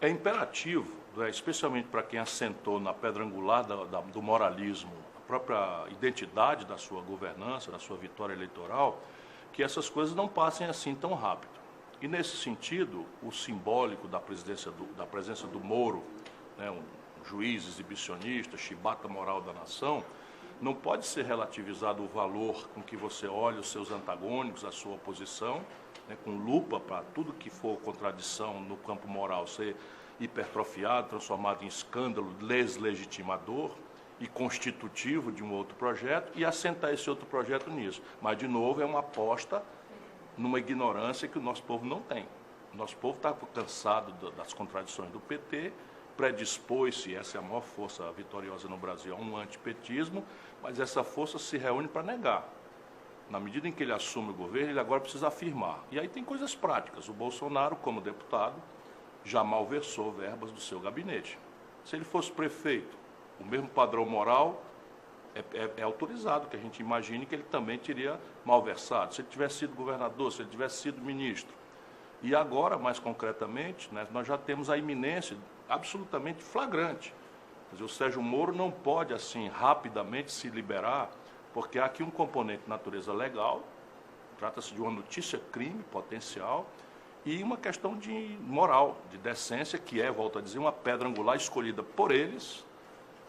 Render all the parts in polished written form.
É imperativo, especialmente para quem assentou na pedra angular do moralismo, a própria identidade da sua governança, da sua vitória eleitoral, que essas coisas não passem assim tão rápido. E, nesse sentido, o simbólico da presença do Moro, né, um juiz exibicionista, chibata moral da nação, não pode ser relativizado o valor com que você olha os seus antagônicos, a sua oposição, né, com lupa para tudo que for contradição no campo moral ser hipertrofiado, transformado em escândalo deslegitimador e constitutivo de um outro projeto e assentar esse outro projeto nisso. Mas, de novo, é uma aposta numa ignorância que o nosso povo não tem. O nosso povo está cansado das contradições do PT, predispôs-se, essa é a maior força vitoriosa no Brasil, a um antipetismo, mas essa força se reúne para negar. Na medida em que ele assume o governo, ele agora precisa afirmar. E aí tem coisas práticas. O Bolsonaro, como deputado, já malversou verbas do seu gabinete. Se ele fosse prefeito, o mesmo padrão moral é autorizado que a gente imagine que ele também teria malversado. Se ele tivesse sido governador, se ele tivesse sido ministro. E agora, mais concretamente, né, nós já temos a iminência absolutamente flagrante. Quer dizer, o Sérgio Moro não pode, assim, rapidamente se liberar, porque há aqui um componente de natureza legal, trata-se de uma notícia-crime potencial, e uma questão de moral, de decência, que é, volto a dizer, uma pedra angular escolhida por eles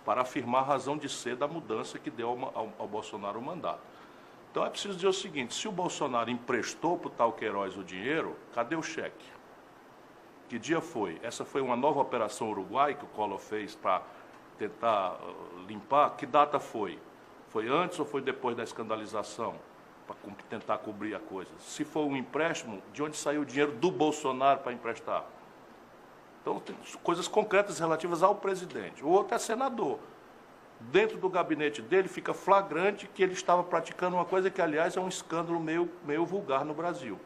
para afirmar a razão de ser da mudança que deu ao Bolsonaro o mandato. Então é preciso dizer o seguinte, se o Bolsonaro emprestou para o tal Queiroz o dinheiro, cadê o cheque? Que dia foi? Essa foi uma nova operação Uruguai que o Collor fez para tentar limpar? Que data foi? Foi antes ou foi depois da escandalização? Para tentar cobrir a coisa. Se for um empréstimo, de onde saiu o dinheiro do Bolsonaro para emprestar? Então, tem coisas concretas relativas ao presidente. O outro é senador. Dentro do gabinete dele fica flagrante que ele estava praticando uma coisa que, aliás, é um escândalo meio vulgar no Brasil.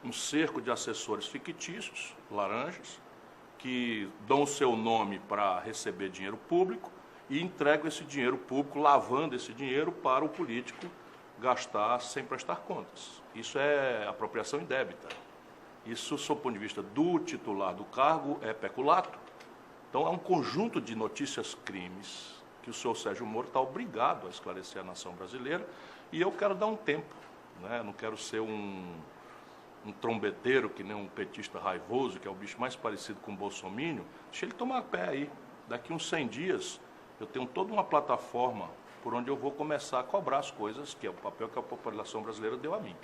Um cerco de assessores fictícios, laranjas, que dão o seu nome para receber dinheiro público e entregam esse dinheiro público, lavando esse dinheiro para o político gastar sem prestar contas. Isso é apropriação indébita. Isso, sob o ponto de vista do titular do cargo, é peculato. Então, há um conjunto de notícias-crimes que o senhor Sérgio Moro está obrigado a esclarecer a nação brasileira, e eu quero dar um tempo, né? Não quero ser um trombeteiro, que nem um petista raivoso, que é o bicho mais parecido com o bolsominion. Deixa ele tomar pé aí. Daqui uns 100 dias, eu tenho toda uma plataforma por onde eu vou começar a cobrar as coisas, que é o papel que a população brasileira deu a mim.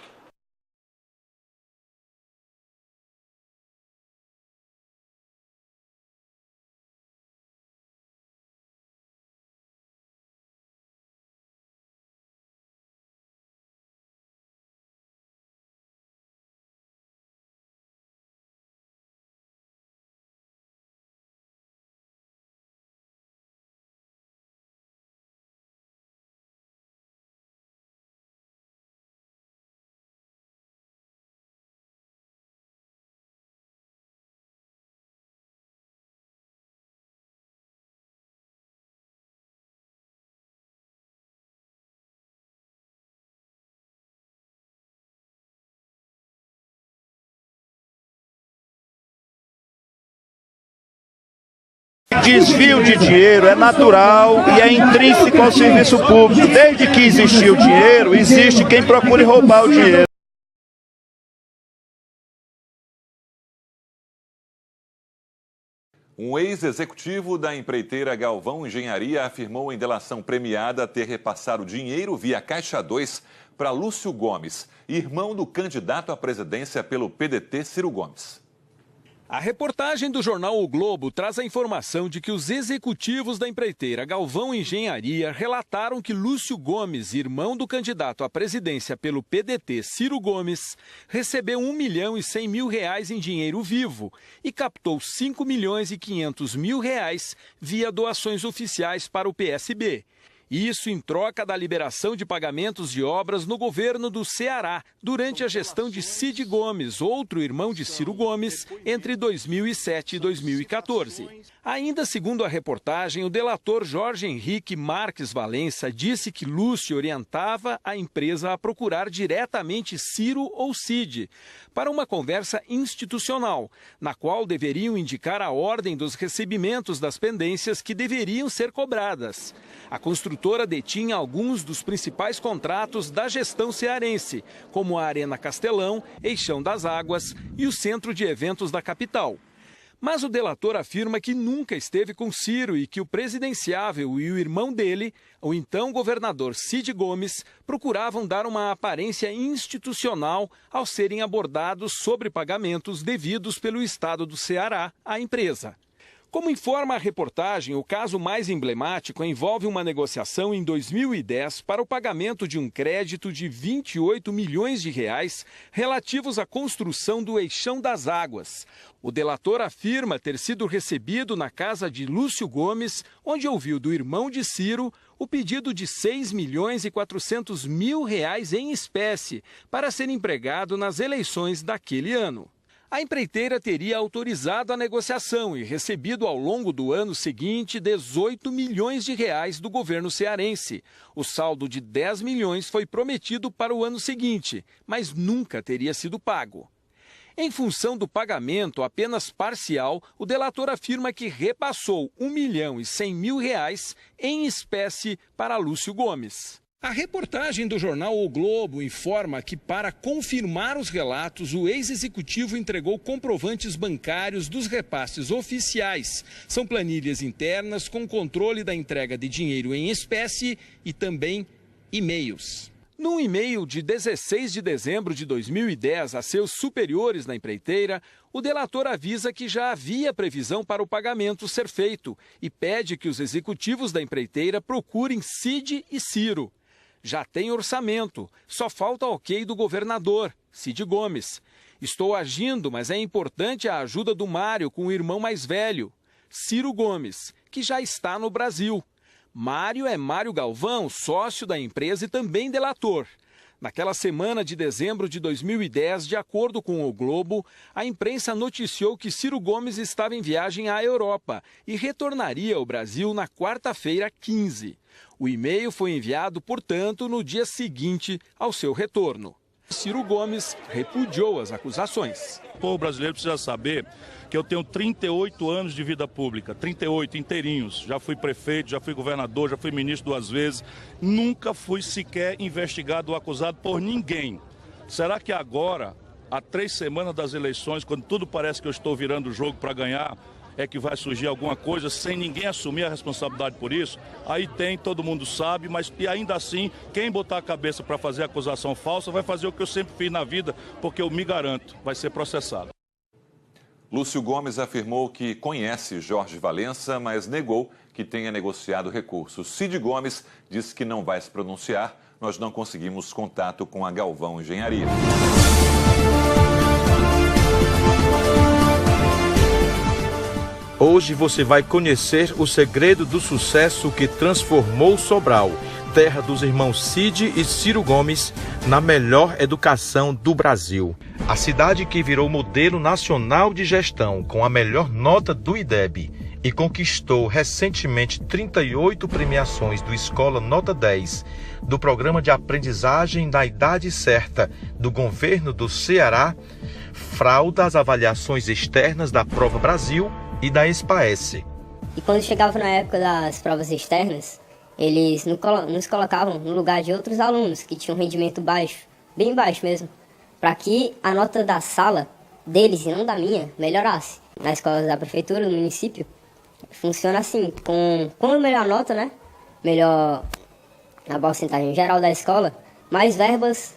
Desvio de dinheiro é natural e é intrínseco ao serviço público. Desde que existiu o dinheiro, existe quem procure roubar o dinheiro. Um ex-executivo da empreiteira Galvão Engenharia afirmou em delação premiada ter repassado dinheiro via Caixa 2 para Lúcio Gomes, irmão do candidato à presidência pelo PDT, Ciro Gomes. A reportagem do jornal O Globo traz a informação de que os executivos da empreiteira Galvão Engenharia relataram que Lúcio Gomes, irmão do candidato à presidência pelo PDT, Ciro Gomes, recebeu R$1.100.000 em dinheiro vivo e captou R$5.500.000 via doações oficiais para o PSB. Isso em troca da liberação de pagamentos de obras no governo do Ceará, durante a gestão de Cid Gomes, outro irmão de Ciro Gomes, entre 2007 e 2014. Ainda segundo a reportagem, o delator Jorge Henrique Marques Valença disse que Lúcio orientava a empresa a procurar diretamente Ciro ou Cid para uma conversa institucional, na qual deveriam indicar a ordem dos recebimentos das pendências que deveriam ser cobradas. A construtora detinha alguns dos principais contratos da gestão cearense, como a Arena Castelão, Eixão das Águas e o Centro de Eventos da capital. Mas o delator afirma que nunca esteve com Ciro e que o presidenciável e o irmão dele, o então governador Cid Gomes, procuravam dar uma aparência institucional ao serem abordados sobre pagamentos devidos pelo Estado do Ceará à empresa. Como informa a reportagem, o caso mais emblemático envolve uma negociação em 2010 para o pagamento de um crédito de 28 milhões de reais relativos à construção do Eixão das Águas. O delator afirma ter sido recebido na casa de Lúcio Gomes, onde ouviu do irmão de Ciro o pedido de 6 milhões e 400 mil reais em espécie para ser empregado nas eleições daquele ano. A empreiteira teria autorizado a negociação e recebido ao longo do ano seguinte 18 milhões de reais do governo cearense. O saldo de 10 milhões foi prometido para o ano seguinte, mas nunca teria sido pago. Em função do pagamento apenas parcial, o delator afirma que repassou 1 milhão e 100 mil reais em espécie para Lúcio Gomes. A reportagem do jornal O Globo informa que, para confirmar os relatos, o ex-executivo entregou comprovantes bancários dos repasses oficiais. São planilhas internas com controle da entrega de dinheiro em espécie e também e-mails. Num e-mail de 16 de dezembro de 2010 a seus superiores na empreiteira, o delator avisa que já havia previsão para o pagamento ser feito e pede que os executivos da empreiteira procurem Cid e Ciro. Já tem orçamento, só falta ok do governador, Cid Gomes. Estou agindo, mas é importante a ajuda do Mário com o irmão mais velho, Ciro Gomes, que já está no Brasil. Mário é Mário Galvão, sócio da empresa e também delator. Naquela semana de dezembro de 2010, de acordo com o Globo, a imprensa noticiou que Ciro Gomes estava em viagem à Europa e retornaria ao Brasil na quarta-feira 15. O e-mail foi enviado, portanto, no dia seguinte ao seu retorno. Ciro Gomes repudiou as acusações. O povo brasileiro precisa saber que eu tenho 38 anos de vida pública, 38 inteirinhos. Já fui prefeito, já fui governador, já fui ministro 2 vezes. Nunca fui sequer investigado ou acusado por ninguém. Será que agora, há 3 semanas das eleições, quando tudo parece que eu estou virando o jogo para ganhar, é que vai surgir alguma coisa sem ninguém assumir a responsabilidade por isso? Aí tem, todo mundo sabe, mas e ainda assim, quem botar a cabeça para fazer acusação falsa vai fazer o que eu sempre fiz na vida, porque eu me garanto, vai ser processado. Lúcio Gomes afirmou que conhece Jorge Valença, mas negou que tenha negociado recursos. Cid Gomes disse que não vai se pronunciar. Nós não conseguimos contato com a Galvão Engenharia. Hoje você vai conhecer o segredo do sucesso que transformou Sobral, terra dos irmãos Cid e Ciro Gomes, na melhor educação do Brasil. A cidade que virou modelo nacional de gestão com a melhor nota do IDEB e conquistou recentemente 38 premiações do Escola Nota 10, do Programa de Aprendizagem da Idade Certa do Governo do Ceará, frauda as avaliações externas da Prova Brasil e da SPAES. E quando chegava na época das provas externas, eles nos colocavam no lugar de outros alunos que tinham um rendimento baixo, bem baixo mesmo, para que a nota da sala deles e não da minha melhorasse. Na escola da prefeitura, no município, funciona assim, com a melhor nota, né? Melhor a porcentagem geral da escola, mais verbas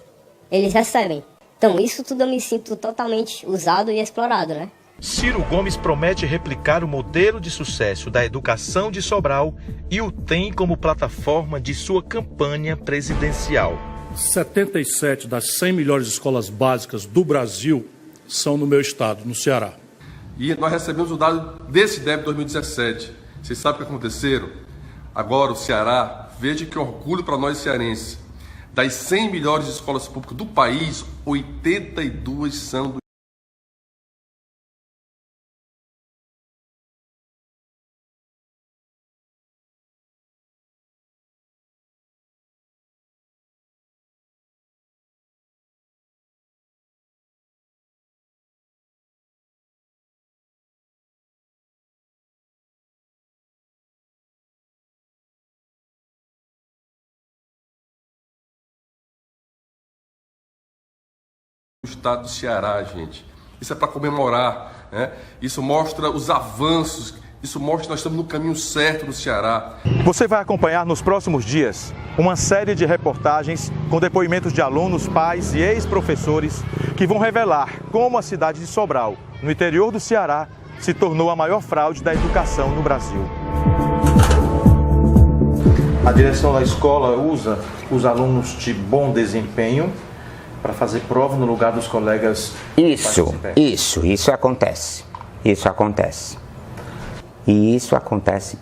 eles recebem. Então isso tudo eu me sinto totalmente usado e explorado, né? Ciro Gomes promete replicar o modelo de sucesso da educação de Sobral e o tem como plataforma de sua campanha presidencial. 77 das 100 melhores escolas básicas do Brasil são no meu estado, no Ceará. E nós recebemos o dado desse IDEB 2017. Vocês sabem o que aconteceu? Agora o Ceará Veja que orgulho para nós cearenses. Das 100 melhores escolas públicas do país, 82 são do estado do Ceará, gente. Isso é para comemorar, né? Isso mostra os avanços, isso mostra que nós estamos no caminho certo no Ceará. Você vai acompanhar nos próximos dias uma série de reportagens com depoimentos de alunos, pais e ex-professores que vão revelar como a cidade de Sobral, no interior do Ceará, se tornou a maior fraude da educação no Brasil. A direção da escola usa os alunos de bom desempenho para fazer prova no lugar dos colegas. Isso acontece. Isso acontece. E isso acontece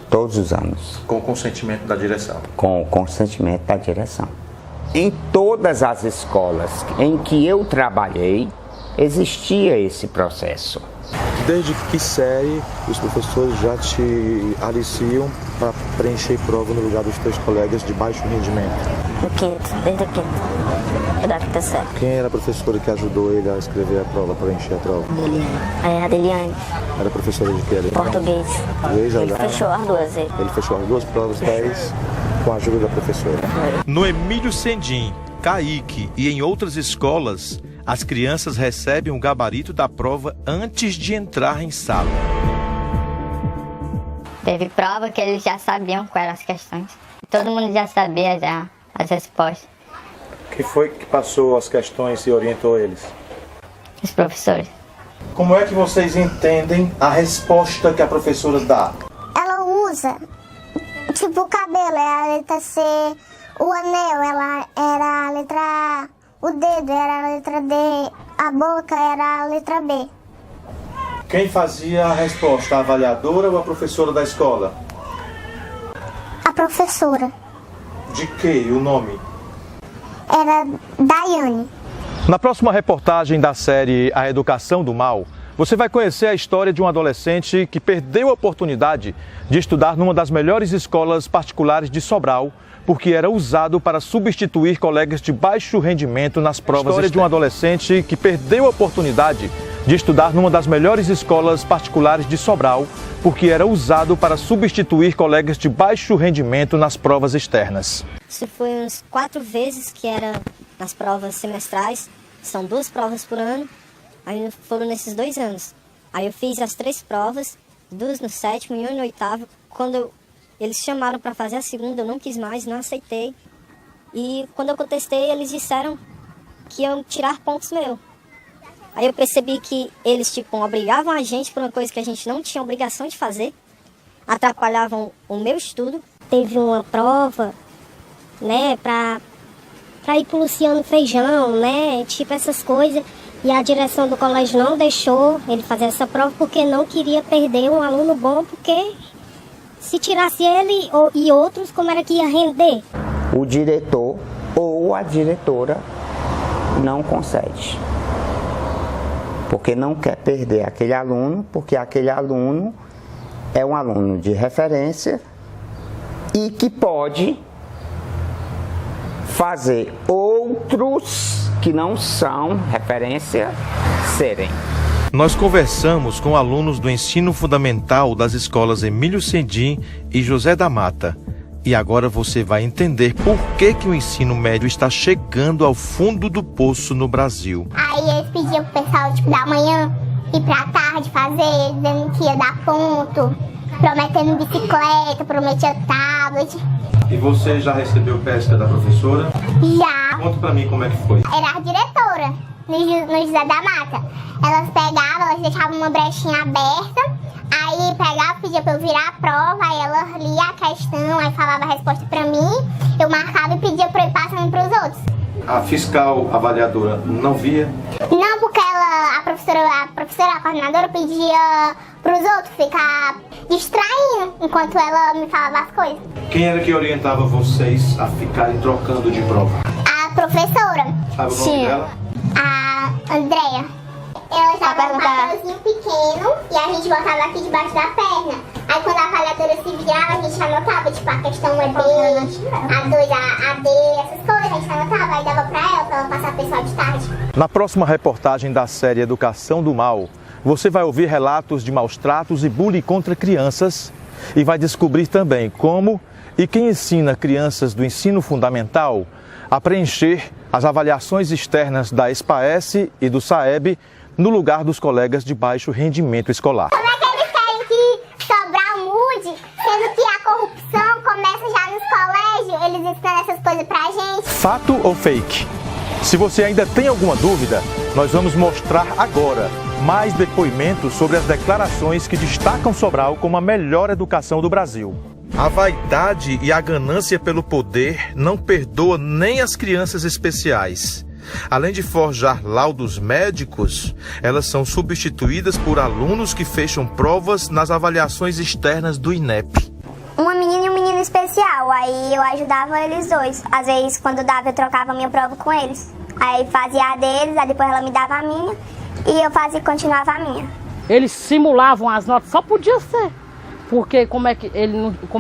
todos os anos. Com o consentimento da direção. Com o consentimento da direção. Em todas as escolas em que eu trabalhei, existia esse processo. Desde que série os professores já te aliciam para preencher prova no lugar dos teus colegas de baixo rendimento? No quinto, desde o quinto. Eu da quinta série. Quem era a professora que ajudou ele a escrever a prova, para preencher a prova? A Adeliane. Era professora de quê? Português. Ele fechou as duas. Ele fechou as duas provas 10 com a ajuda da professora. No Emílio Sendim, Caique e em outras escolas, as crianças recebem o gabarito da prova antes de entrar em sala. Teve prova que eles já sabiam quais eram as questões. Todo mundo já sabia já as respostas. Quem foi que passou as questões e orientou eles? Os professores. Como é que vocês entendem a resposta que a professora dá? Ela usa, tipo o cabelo é a letra C, o anel ela era a letra A, o dedo era a letra D, a boca era a letra B. Quem fazia a resposta, a avaliadora ou a professora da escola? A professora. De que? O nome? Era Daiane. Na próxima reportagem da série A Educação do Mal, você vai conhecer a história de um adolescente que perdeu a oportunidade de estudar numa das melhores escolas particulares de Sobral, porque era usado para substituir colegas de baixo rendimento nas provas. A história de um adolescente que perdeu a oportunidade de estudar numa das melhores escolas particulares de Sobral, porque era usado para substituir colegas de baixo rendimento nas provas externas. Isso foi uns 4 vezes que era nas provas semestrais, são 2 provas por ano, aí foram nesses 2 anos. Aí eu fiz as 3 provas, 2 no 7º e 1 no 8º. Quando eles chamaram para fazer a segunda, eu não quis mais, não aceitei. E quando eu contestei, eles disseram que iam tirar pontos meus. Aí eu percebi que eles, obrigavam a gente por uma coisa que a gente não tinha obrigação de fazer, atrapalhavam o meu estudo. Teve uma prova, né, pra ir pro Luciano Feijão, né, essas coisas. E a direção do colégio não deixou ele fazer essa prova porque não queria perder um aluno bom, porque se tirasse ele e outros, como era que ia render? O diretor ou a diretora não concede. Porque não quer perder aquele aluno, porque aquele aluno é um aluno de referência e que pode fazer outros que não são referência serem. Nós conversamos com alunos do ensino fundamental das escolas Emílio Sendim e José da Mata. E agora você vai entender por que o ensino médio está chegando ao fundo do poço no Brasil. Aí eles pediam pro pessoal, da manhã ir pra tarde fazer, dizendo que ia dar ponto, prometendo bicicleta, prometia tablet. E você já recebeu pesca da professora? Já. Conta pra mim como é que foi. Era a diretora, no José da Mata. Elas pegavam, elas deixavam uma brechinha aberta, aí pegava, pedia pra eu virar a prova, aí ela lia a questão, aí falava a resposta pra mim, eu marcava e pedia pra eu ir passando pros outros. A fiscal avaliadora não via? Não, porque a coordenadora pedia pros pros outros, ficar distraindo enquanto ela me falava as coisas. Quem era que orientava vocês a ficarem trocando de prova? A professora. Sabe o nome dela? A Andréia. Ela usava um papelzinho pequeno e a gente botava aqui debaixo da perna. Aí quando a avaliadora se virava, a gente anotava, tipo, a questão é B, A2, a D, essas coisas, a gente anotava, aí dava pra ela passar pro pessoal de tarde. Na próxima reportagem da série Educação do Mal, você vai ouvir relatos de maus tratos e bullying contra crianças e vai descobrir também como e quem ensina crianças do ensino fundamental a preencher as avaliações externas da SPAES e do SAEB no lugar dos colegas de baixo rendimento escolar. Como é que eles querem que Sobral mude, sendo que a corrupção começa já nos colégios, eles ensinam essas coisas pra gente? Fato ou fake? Se você ainda tem alguma dúvida, nós vamos mostrar agora mais depoimentos sobre as declarações que destacam Sobral como a melhor educação do Brasil. A vaidade e a ganância pelo poder não perdoa nem as crianças especiais. Além de forjar laudos médicos, elas são substituídas por alunos que fecham provas nas avaliações externas do INEP. Uma menina e um menino especial, aí eu ajudava eles dois. Às vezes, quando dava, eu trocava a minha prova com eles. Aí fazia a deles, aí depois ela me dava a minha e eu continuava a minha. Eles simulavam as notas, só podia ser. Porque como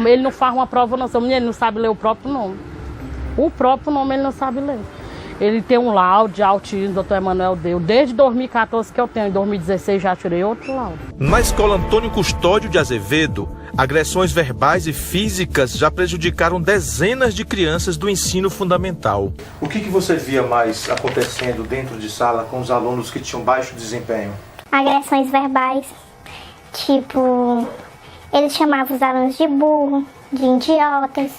ele não faz uma prova, não, ele não sabe ler o próprio nome. O próprio nome ele não sabe ler. Ele tem um laudo de autismo, doutor Emanuel deu. Desde 2014 que eu tenho, em 2016 já tirei outro laudo. Na escola Antônio Custódio de Azevedo, agressões verbais e físicas já prejudicaram dezenas de crianças do ensino fundamental. O que você via mais acontecendo dentro de sala com os alunos que tinham baixo desempenho? Agressões verbais, tipo, eles chamavam os alunos de burro, de idiotas.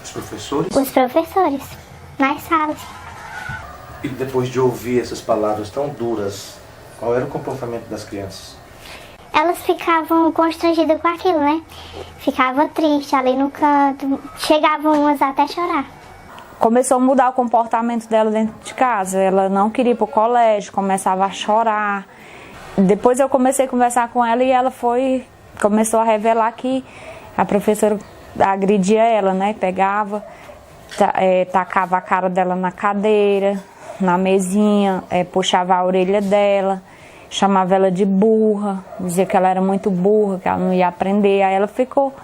Os professores? Os professores, nas salas. E depois de ouvir essas palavras tão duras, qual era o comportamento das crianças? Elas ficavam constrangidas com aquilo, né? Ficavam tristes ali no canto, chegavam umas até a chorar. Começou a mudar o comportamento dela dentro de casa, ela não queria ir para o colégio, começava a chorar. Depois eu comecei a conversar com ela e ela começou a revelar que a professora agredia ela, né? Pegava, tacava a cara dela na cadeira, na mesinha, puxava a orelha dela, chamava ela de burra, dizia que ela era muito burra, que ela não ia aprender. Aí ela ficou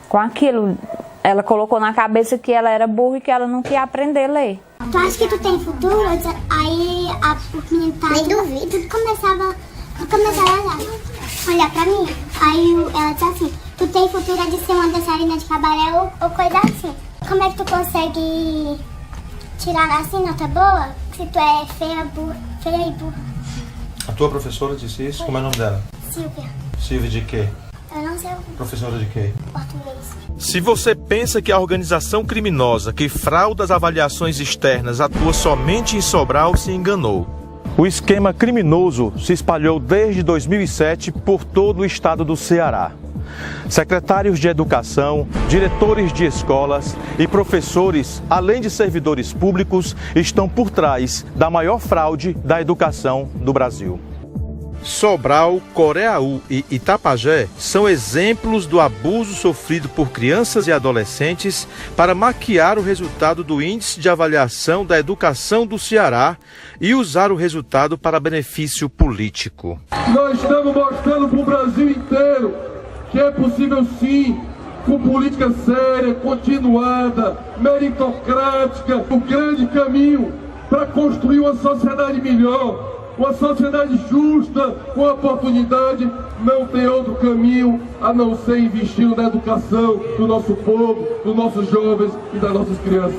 com aquilo, ela colocou na cabeça que ela era burra e que ela não queria aprender a ler. Tu acha que tu tem futuro? Aí o menino tá... Nem duvido. Tudo começava a olhar pra mim. Aí ela disse assim, tu tem futuro de ser uma dançarina de cabaré ou coisa assim. Como é que tu consegue tirar assim nota boa se tu é feia e burra? A tua professora disse isso? Como é o nome dela? Silvia. Silvia de quê? Eu não sei. Professora de quê? Português. Se você pensa que a organização criminosa que frauda as avaliações externas atua somente em Sobral, se enganou. O esquema criminoso se espalhou desde 2007 por todo o estado do Ceará. Secretários de educação, diretores de escolas e professores, além de servidores públicos, estão por trás da maior fraude da educação do Brasil. Sobral, Coreaú e Itapajé são exemplos do abuso sofrido por crianças e adolescentes para maquiar o resultado do Índice de Avaliação da Educação do Ceará e usar o resultado para benefício político. Nós estamos mostrando para o Brasil inteiro que é possível sim, com política séria, continuada, meritocrática, o grande caminho para construir uma sociedade melhor. Uma sociedade justa, com oportunidade, não tem outro caminho a não ser investindo na educação do nosso povo, dos nossos jovens e das nossas crianças.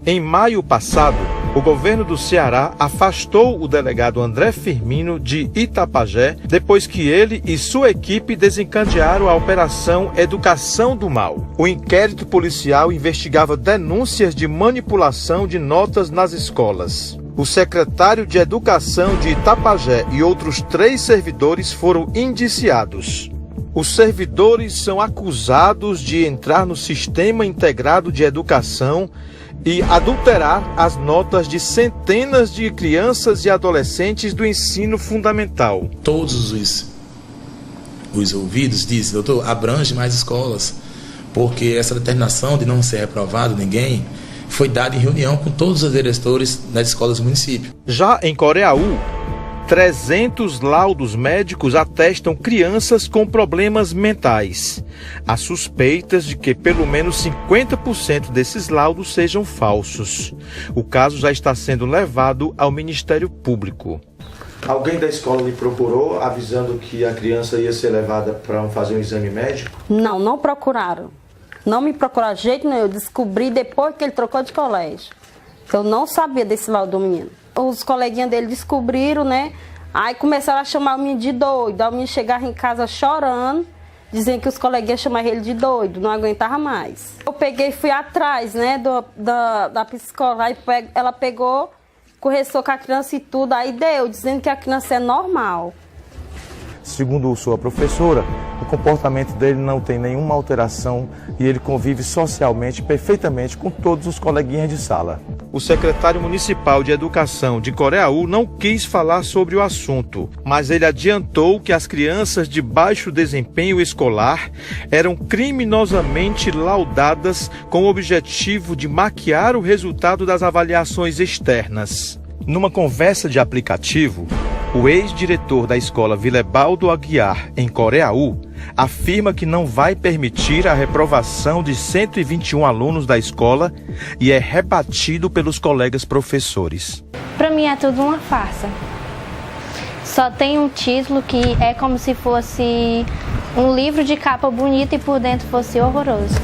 Em maio passado, o governo do Ceará afastou o delegado André Firmino de Itapajé, depois que ele e sua equipe desencadearam a Operação Educação do Mal. O inquérito policial investigava denúncias de manipulação de notas nas escolas. O secretário de Educação de Itapajé e outros 3 servidores foram indiciados. Os servidores são acusados de entrar no Sistema Integrado de Educação e adulterar as notas de centenas de crianças e adolescentes do ensino fundamental. Todos os ouvidos, diz: doutor, abrange mais escolas, porque essa determinação de não ser reprovado ninguém foi dada em reunião com todos os diretores das escolas do município. Já em Coreaú, 300 laudos médicos atestam crianças com problemas mentais. Há suspeitas de que pelo menos 50% desses laudos sejam falsos. O caso já está sendo levado ao Ministério Público. Alguém da escola lhe procurou avisando que a criança ia ser levada para fazer um exame médico? Não, não procuraram. Não me procuraram de jeito nenhum. Eu descobri depois que ele trocou de colégio. Eu não sabia desse laudo do menino. Os coleguinhas dele descobriram, né? Aí começaram a chamar o menino de doido. Aí o menino chegava em casa chorando, dizendo que os coleguinhas chamavam ele de doido, não aguentava mais. Eu peguei e fui atrás, né, da psicóloga. Aí ela pegou, conversou com a criança e tudo, aí deu, dizendo que a criança é normal. Segundo sua professora, o comportamento dele não tem nenhuma alteração e ele convive socialmente perfeitamente com todos os coleguinhas de sala. O secretário municipal de Educação de Coreaú não quis falar sobre o assunto, mas ele adiantou que as crianças de baixo desempenho escolar eram criminosamente laudadas com o objetivo de maquiar o resultado das avaliações externas. Numa conversa de aplicativo, o ex-diretor da escola Vilebaldo Aguiar, em Coreaú, afirma que não vai permitir a reprovação de 121 alunos da escola e é rebatido pelos colegas professores. Para mim é tudo uma farsa. Só tem um título que é como se fosse um livro de capa bonita e por dentro fosse horroroso.